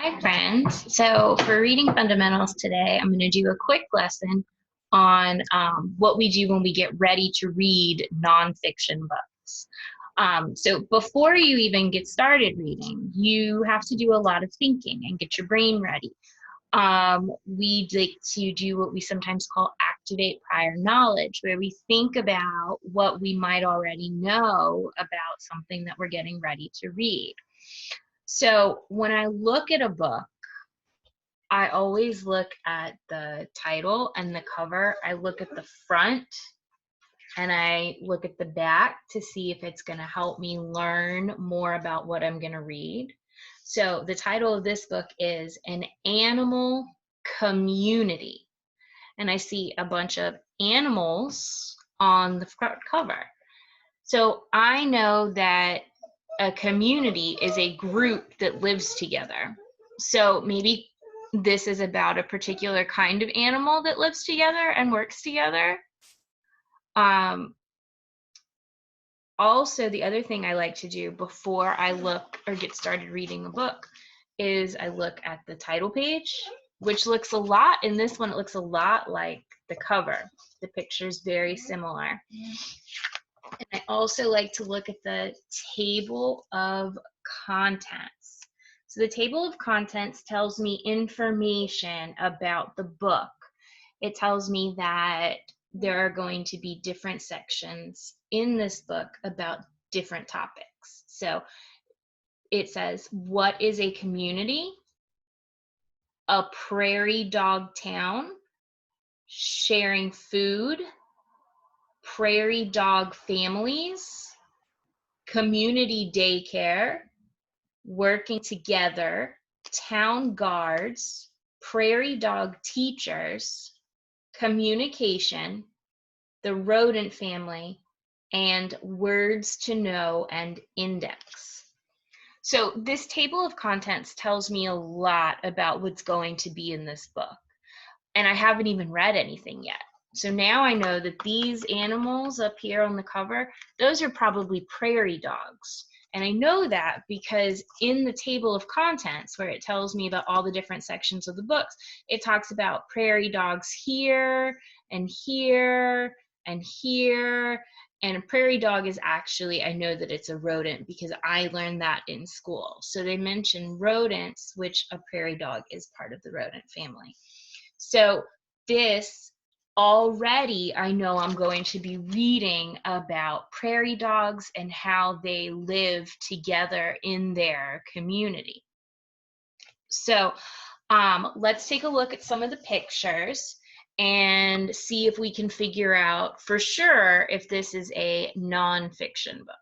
Hi friends, so for reading fundamentals today, I'm going to do a quick lesson on what we do when we get ready to read nonfiction books. So before you even get started reading, you have to do a lot of thinking and get your brain ready. We like to do what we sometimes call activate prior knowledge, where we think about what we might already know about something that we're getting ready to read. So when I look at a book, I always look at the title and the cover. I look at the front and I look at the back to see if it's going to help me learn more about what I'm going to read. So the title of this book is An Animal Community. And I see a bunch of animals on the front cover. So I know that a community is a group that lives together. So maybe this is about a particular kind of animal that lives together and works together. Also, the other thing I like to do before I look or get started reading a book is I look at the title page, which looks a lot, in this one, it looks a lot like the cover. The picture's very similar. And I also like to look at the table of contents. So the table of contents tells me information about the book. It tells me that there are going to be different sections in this book about different topics. So it says, what is a community? A prairie dog town, sharing food, prairie dog families, community daycare, working together, town guards, prairie dog teachers, communication, the rodent family, and words to know and index. So this table of contents tells me a lot about what's going to be in this book. And I haven't even read anything yet. So now I know that these animals up here on the cover, those are probably prairie dogs. And I know that because in the table of contents, where it tells me about all the different sections of the books, it talks about prairie dogs here and here and here. And a prairie dog is actually, I know that it's a rodent because I learned that in school. So they mention rodents, which a prairie dog is part of the rodent family. So this already, I know I'm going to be reading about prairie dogs and how they live together in their community. So let's take a look at some of the pictures and see if we can figure out for sure if this is a nonfiction book.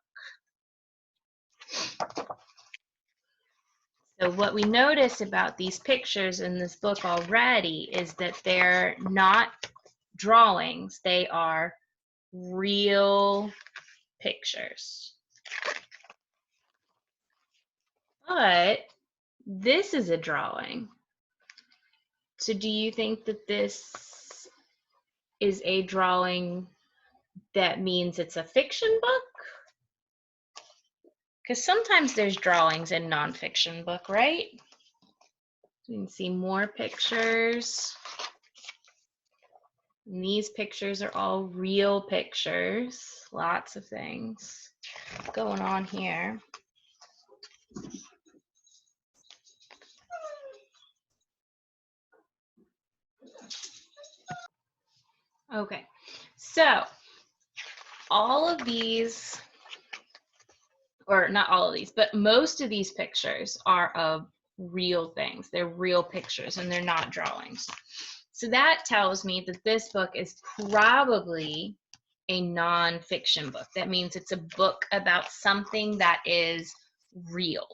So what we notice about these pictures in this book already is that they're not drawings, they are real pictures. But this is a drawing. So do you think that this is a drawing that means it's a fiction book? Because sometimes there's drawings in nonfiction book, right? You can see more pictures. And these pictures are all real pictures. Lots of things going on here. Okay, so all of these, or not all of these, but most of these pictures are of real things. They're real pictures and they're not drawings. So that tells me that this book is probably a nonfiction book. That means it's a book about something that is real.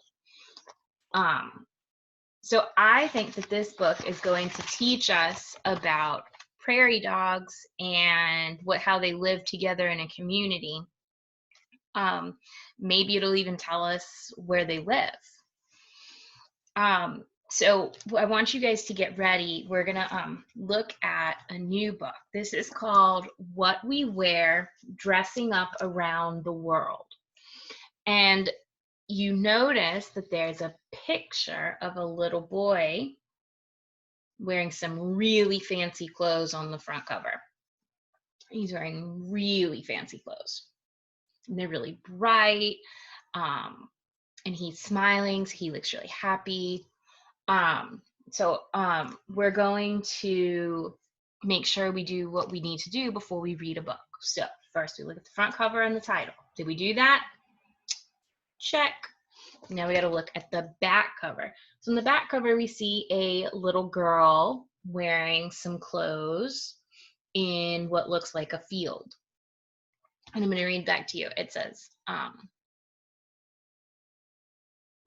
So I think that this book is going to teach us about prairie dogs and how they live together in a community. Maybe it'll even tell us where they live. So I want you guys to get ready. We're gonna look at a new book. This is called What We Wear, Dressing Up Around the World. And you notice that there's a picture of a little boy wearing some really fancy clothes on the front cover. He's wearing really fancy clothes. And they're really bright. And he's smiling, so he looks really happy. We're going to make sure we do what we need to do before we read a book. So first we look at the front cover and the title. Did we do that? Check. Now we got to look at the back cover. So in the back cover, we see a little girl wearing some clothes in what looks like a field. And I'm going to read back to you. It says,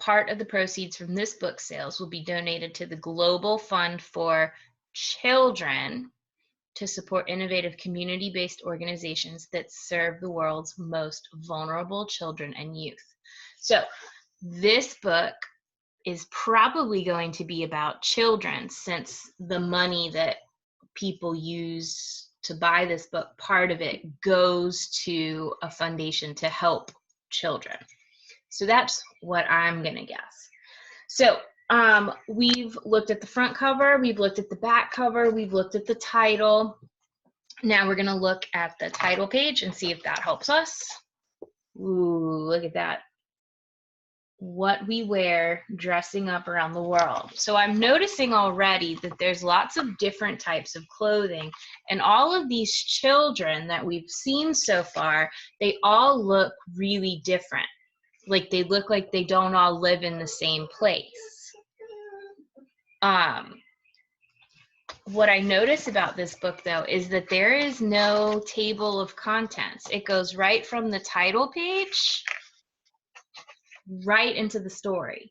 part of the proceeds from this book sales will be donated to the Global Fund for Children to support innovative community-based organizations that serve the world's most vulnerable children and youth. So this book is probably going to be about children, since the money that people use to buy this book, part of it goes to a foundation to help children. So that's what I'm gonna guess. So we've looked at the front cover, we've looked at the back cover, we've looked at the title. Now we're gonna look at the title page and see if that helps us. Ooh, look at that. What we wear dressing up around the world. So I'm noticing already that there's lots of different types of clothing, and all of these children that we've seen so far, they all look really different. Like they look like they don't all live in the same place. What I notice about this book, though, is that there is no table of contents. It goes right from the title page right into the story.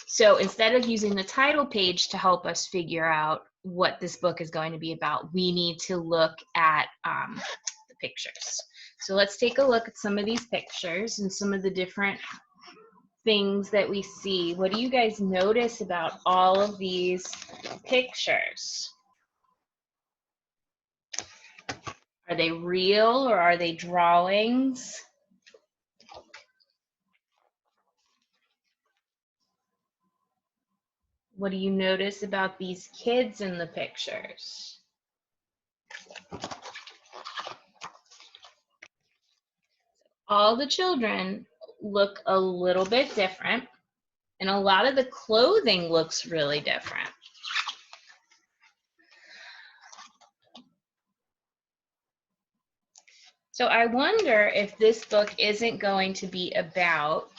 So instead of using the title page to help us figure out what this book is going to be about, we need to look at the pictures. So let's take a look at some of these pictures and some of the different things that we see. What do you guys notice about all of these pictures? Are they real or are they drawings? What do you notice about these kids in the pictures? All the children look a little bit different, and a lot of the clothing looks really different. So I wonder if this book isn't going to be about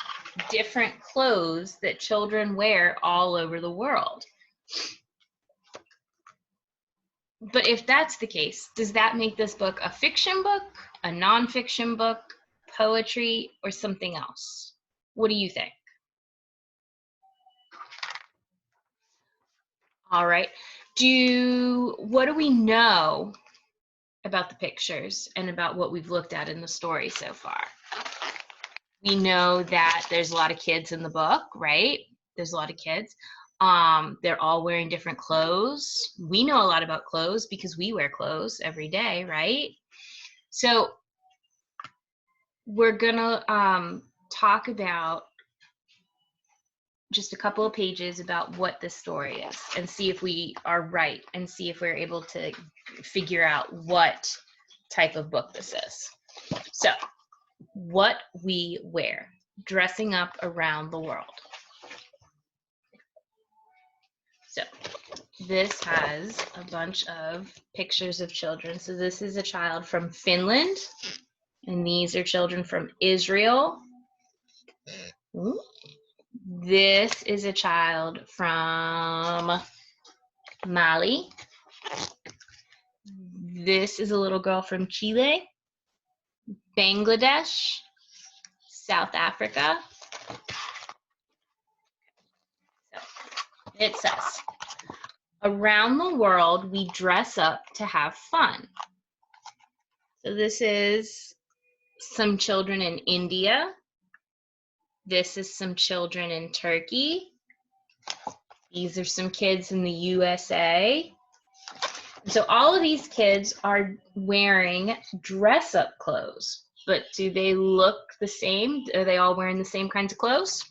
different clothes that children wear all over the world. But if that's the case, does that make this book a fiction book, a nonfiction book, poetry, or something else? What do you think? All right. What do we know about the pictures and about what we've looked at in the story so far? We know that there's a lot of kids in the book, right? There's a lot of kids. They're all wearing different clothes. We know a lot about clothes because we wear clothes every day, right? So we're gonna talk about just a couple of pages about what this story is and see if we are right and see if we're able to figure out what type of book this is. So, what we wear, dressing up around the world. So, this has a bunch of pictures of children. So this is a child from Finland, and these are children from Israel. Ooh. This is a child from Mali. This is a little girl from Chile, Bangladesh, South Africa. So it says, around the world, we dress up to have fun. So this is some children in India. This is some children in Turkey. These are some kids in the USA. So all of these kids are wearing dress-up clothes, but do they look the same? Are they all wearing the same kinds of clothes?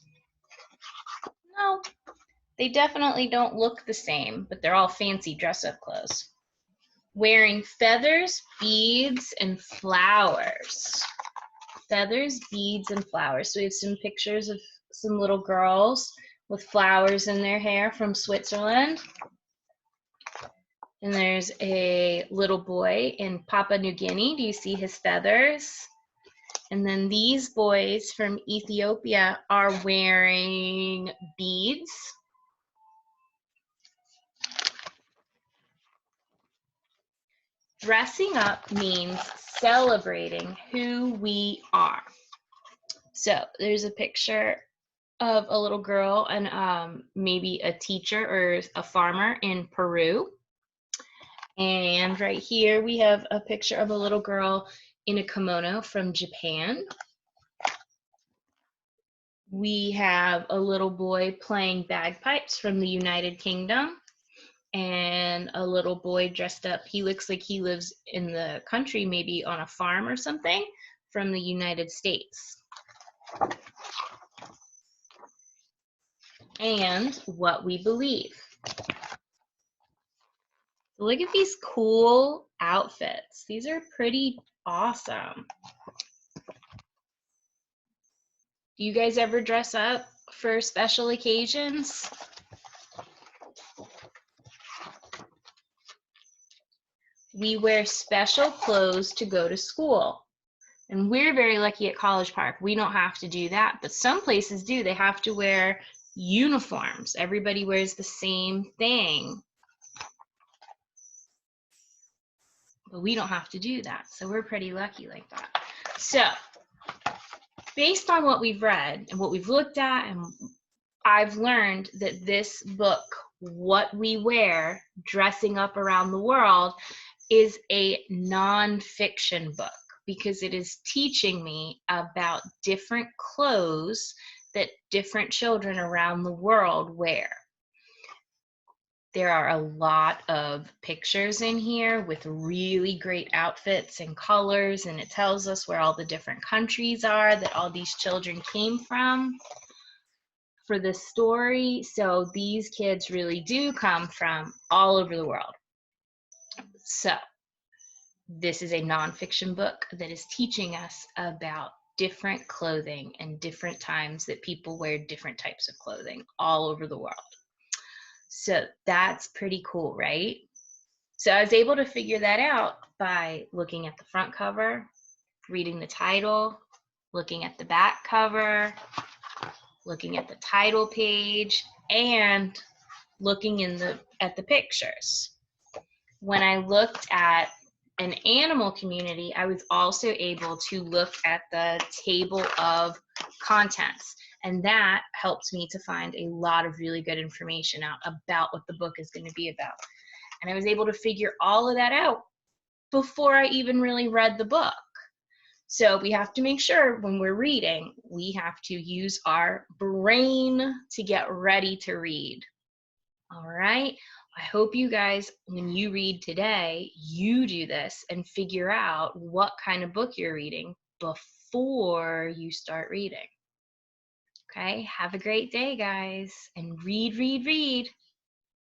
They definitely don't look the same, but they're all fancy dress-up clothes. Wearing feathers, beads, and flowers. Feathers, beads, and flowers. So we have some pictures of some little girls with flowers in their hair from Switzerland. And there's a little boy in Papua New Guinea. Do you see his feathers? And then these boys from Ethiopia are wearing beads. Dressing up means celebrating who we are. So there's a picture of a little girl and maybe a teacher or a farmer in Peru. And right here we have a picture of a little girl in a kimono from Japan. We have a little boy playing bagpipes from the United Kingdom, and a little boy dressed up. He looks like he lives in the country, maybe on a farm or something, from the United States. And what we believe. Look at these cool outfits. These are pretty awesome. Do you guys ever dress up for special occasions? We wear special clothes to go to school. And we're very lucky at College Park. We don't have to do that, but some places do. They have to wear uniforms. Everybody wears the same thing. But we don't have to do that. So we're pretty lucky like that. So based on what we've read and what we've looked at, and I've learned that this book, What We Wear, Dressing Up Around the World, is a nonfiction book because it is teaching me about different clothes that different children around the world wear. There are a lot of pictures in here with really great outfits and colors, and it tells us where all the different countries are that all these children came from for the story. So these kids really do come from all over the world. So this is a nonfiction book that is teaching us about different clothing and different times that people wear different types of clothing all over the world. So that's pretty cool, right? So I was able to figure that out by looking at the front cover, reading the title, looking at the back cover, looking at the title page, and looking at the pictures. When I looked at an animal community, I was also able to look at the table of contents, and that helped me to find a lot of really good information out about what the book is going to be about. And I was able to figure all of that out before I even really read the book. So we have to make sure when we're reading, we have to use our brain to get ready to read. All right. I hope you guys, when you read today, you do this and figure out what kind of book you're reading before you start reading. Okay. Have a great day, guys, and read, read, read.